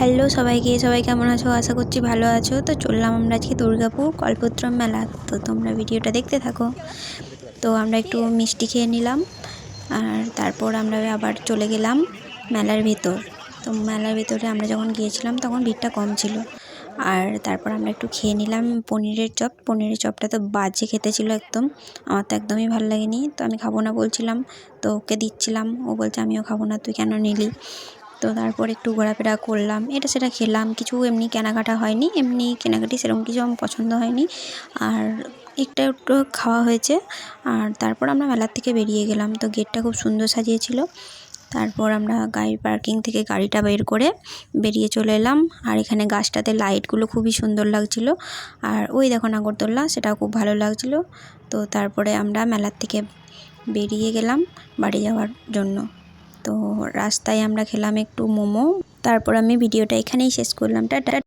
Hello সবাইকে, সবাই কেমন আছো? আশা করছি ভালো আছো। তো চললাম আমরা আজকে দুর্গাপুর কল্পতরু মেলা। তো তোমরা ভিডিওটা দেখতে থাকো। তো আমরা একটু মিষ্টি খেয়ে নিলাম, আর তারপর আমরা আবার চলে গেলাম মেলার ভেতর। তো মেলার ভেতরে আমরা যখন গিয়েছিলাম তখন ভিড়টা কম ছিল। আর তারপর আমরা একটু খেয়ে নিলাম পনিরের চপ। পনিরের চপটা তো বাজে খেতে ছিল একদম, আমার তো একদমই ভালো লাগেনি। তো আমি খাবো না বলছিলাম, তো ওকে দিচ্ছিলাম, ও বলছে আমিও খাবো না, তুই কেন নিলি? তো তারপর একটু ঘোরাফেরা করলাম, এটা সেটা খেলাম, কিছু এমনি কেনাকাটা হয়নি, এমনি কেনাকাটি সেরকম কিছু আমার পছন্দ হয়নি। আর একটু একটু খাওয়া হয়েছে। আর তারপর আমরা মেলার থেকে বেরিয়ে গেলাম। তো গেটটা খুব সুন্দর সাজিয়েছিল। তারপর আমরা গাড়ি পার্কিং থেকে গাড়িটা বের করে বেরিয়ে চলে এলাম। আর এখানে গাছটাতে লাইটগুলো খুবই সুন্দর লাগছিল। আর ওই দেখো নাগরদোল্লা, সেটাও খুব ভালো লাগছিল। তো তারপরে আমরা মেলার থেকে বেরিয়ে গেলাম বাড়ি যাওয়ার জন্য। তো রাস্তায় আমরা খেলাম একটু মোমো। তারপর আমি ভিডিওটা এখানেই শেষ করলাম। টাটা।